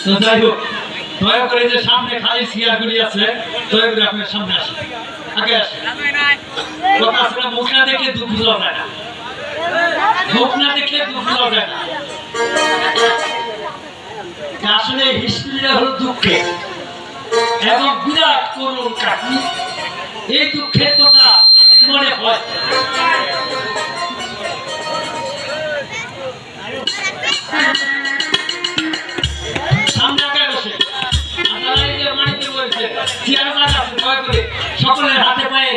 তো যাই হোক, দয়া করে যে সামনে খালি চেয়ারগুলি আছে, দয়া করে আপনার সামনে আসেন, আগে আসেন। কথা আছে না, মুখ না দেখলে দুঃখ বোঝা যায় না, মুখ না দেখলে দুঃখ বোঝা যায় না। আসলে হিস্ট্রিটা হলো দুঃখের এবং বিরাট করুণ কাহিনী। এই দুঃখের কথা মনে হয় সামনে আগে বসে আপনারা এই যে মানিতে বলছে চেয়ার জায়গা আছে, দয়া করে সকলের হাতে পায়ে,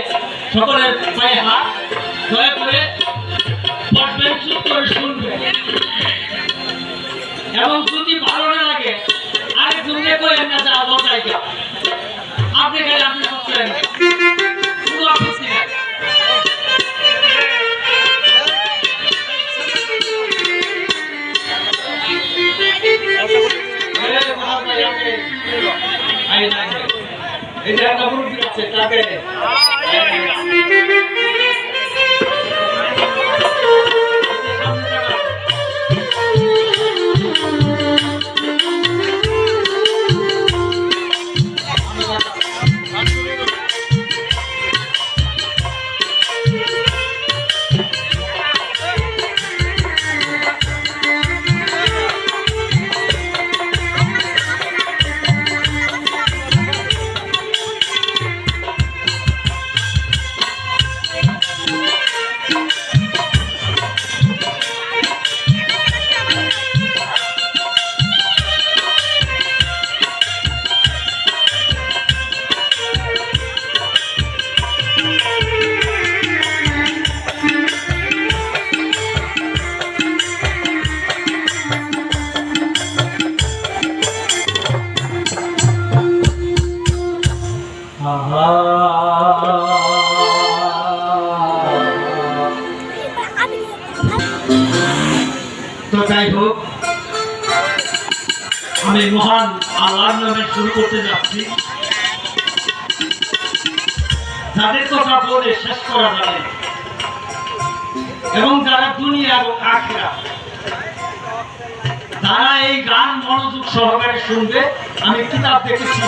সকলের পায়ে হাত, দয়া করে বসবেন, চুপ করে শুনবেন এবং যদি ভালো না লাগে আরেকজনকে কইেন না যা বজাইকা আপনি খালি আপনি বলছেন কোনো আপত্তি নেই। এই যে একটা মুরব্বী আছে তাকে তো যাই হোক, আমি মহান আল্লাহর নামে শুরু করতে যাচ্ছি। যাদের কথা বলে শেষ করা যাবে এবং যারা দুনিয়া এবং আখিরাত, তারা এই গান মনোযোগ সহকারে শুনবে। আমি কিতাব দেখেছি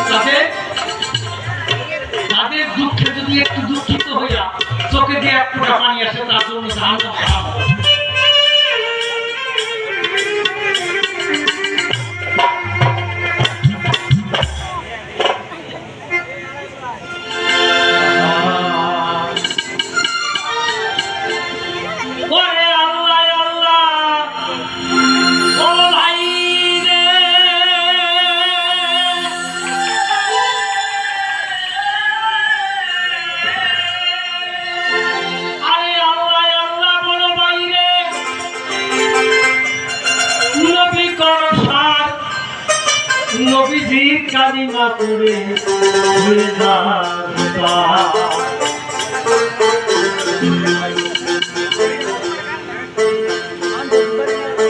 তাদের দুঃখে যদি একটু দুঃখিত হইয়া চোখে দিয়ে এক ফোঁটা পানি আসে, তার জন্য জাহান্নাম হারাম হবে। নবীজির কালিমা পড়ে হয়ে যাবে,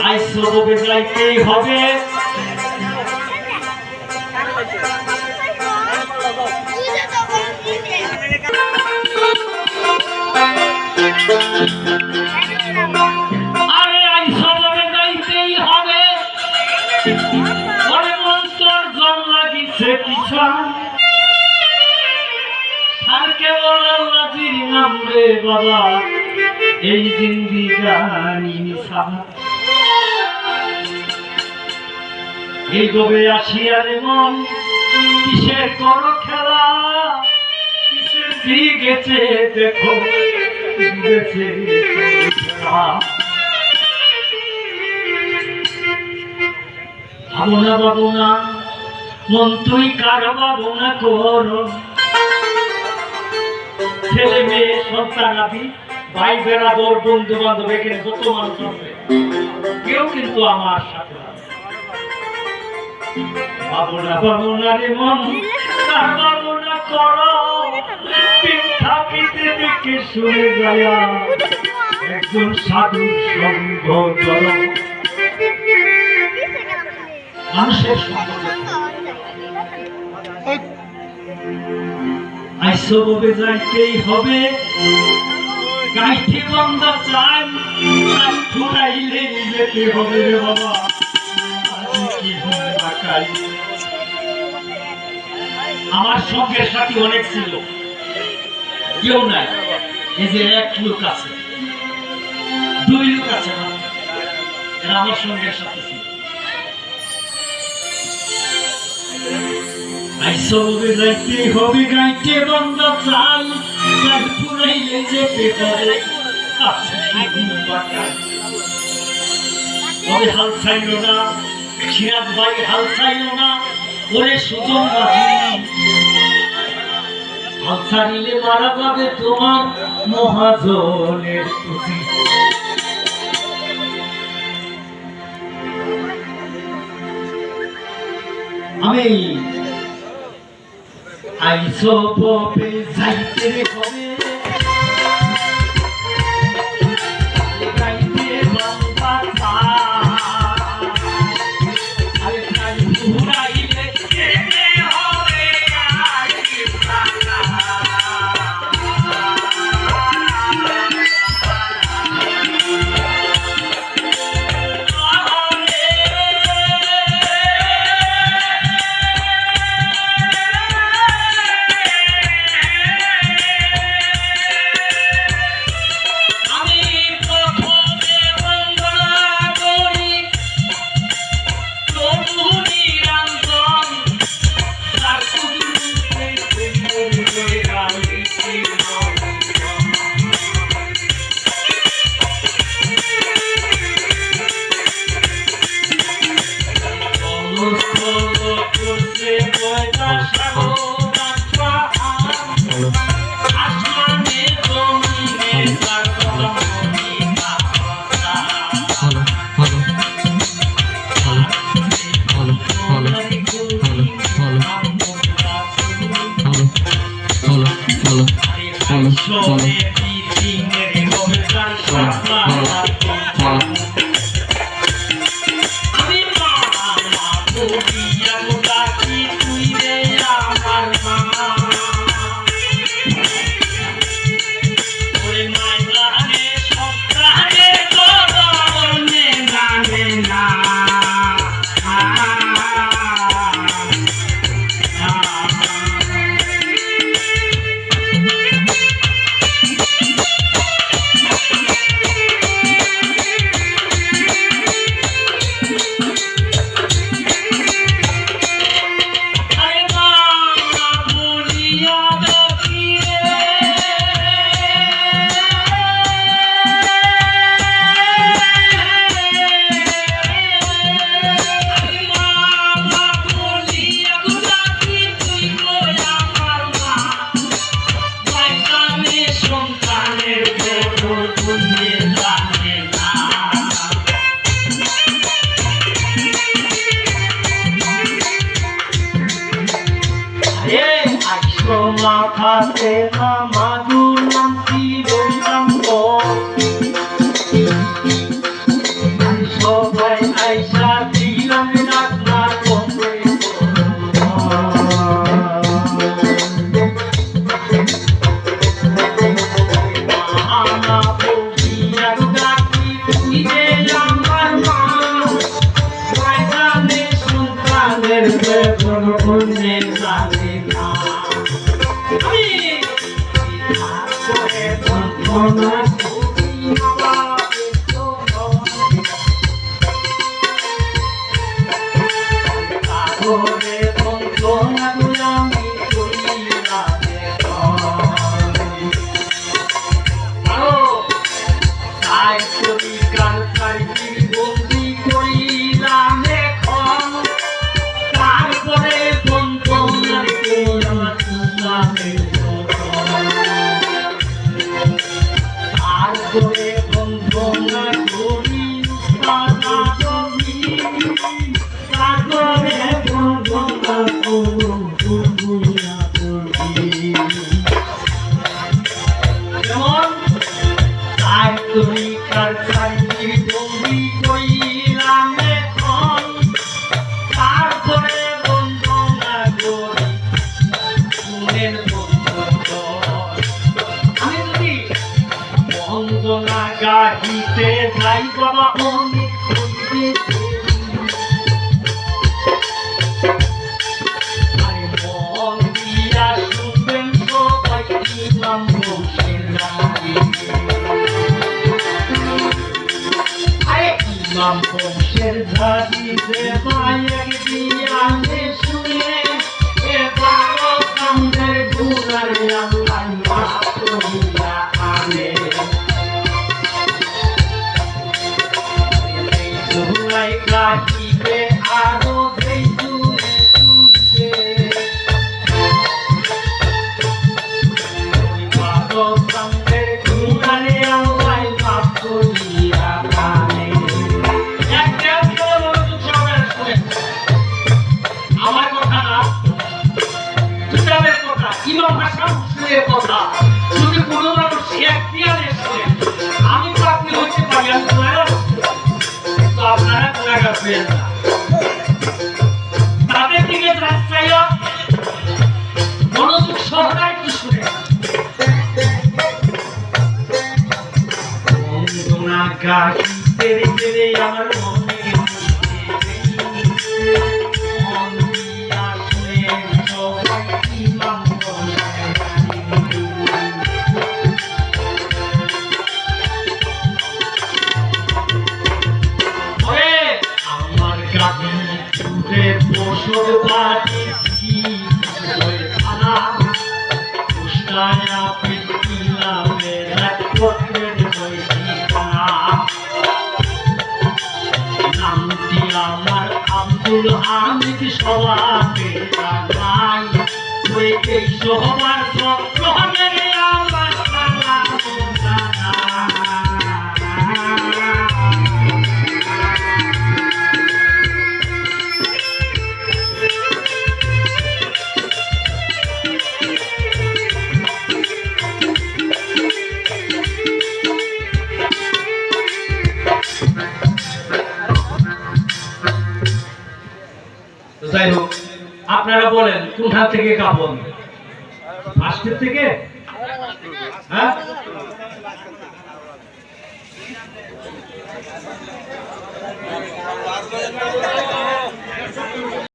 আইসো তবে যাইতেই হবে। আরে আইসো তবে যাইতেই হবে, বাবা এই জিন্দিগানি এই গবে আসিয়ারে মন কিসের কর খেলা, কিসের দিগেছে দেখো ভাবনা ভাবনা মন তুই কার ভাবনা কর, ছেলে মেয়ে সন্তান আদি ভাই বেড়াদর বন্ধু বান্ধব এখানে যত মানুষ আছে কেউ কিন্তু আমার সাথে ভাবনা ভাবনা রে মন কার ভাবনা করো, থাকিতে দেখে শুনে যায় একজন সাধু সঙ্গ কর। মানুষের আইসো ববে যাইতেই হবে, গাইতে বন্ধ চান ফুটাইলে যেতে হবে রে বাবা। নাই, আমার সঙ্গের সাথী অনেক ছিল, কেউ নাই। এই যে এক লোক আছে, দুই লোক আছে না, এরা আমার সঙ্গের সাথে ছিল। হবি গাইতে বন্ধ চাল পুরাইলে যে পেপারে তবে হাল ছাইল না, সিরাজ ভাই হাল ছাইল না, ওরে সুজন রাজি হাল ছাড়িলে মারা যাবে তোমার মহাজনের প্রতি। আমি আইসো পপে যাইতে হবে গাইতে বাবা তা আরে কাল পুরাইলে যেতে হবে মাথাতে মাদুর নামটি রইলাম সবাই আইসা দিলাম রাখনা কমে আমার বউয়ার ডাকি তুইরে আমার মা জানে সন্তানের বেতন অন্যে জানে না। গাহিতে যাই বাবা অনেক ইমাম বংশের ঝাড়িতে মায়ের দিয়ালে শুনে এবারও কান্দের ঘুরারে আল্লাহ মাফ করিয়া আনে সুরাই কাহিবে আরো যেই জুড়ে শুনবে এবারও কান্দের ঘুরারে আল্লাহ মাফ করিয়া আনে আমার কথা না কিতাবের কথা ইমাম হাসান হুসেনের কথা যদি কোনো মানুষ শেখ দিয়া এসে আমি তো আপনি হচ্ছে পারি আমি তো আপনারা গুণাগার হয়ে না তাদের দিকে রাস্তায় মনোযোগ সহকারে একটু শুনে গুণাগার তেরে তেরে আমার মনে আব্দুল হামিদ সভাপতি নাই ওই এই সবার গ্রহণের আমার সালাম যাই হোক আপনারা বলেন কোথা থেকে কাপড় আজকের থেকে হ্যাঁ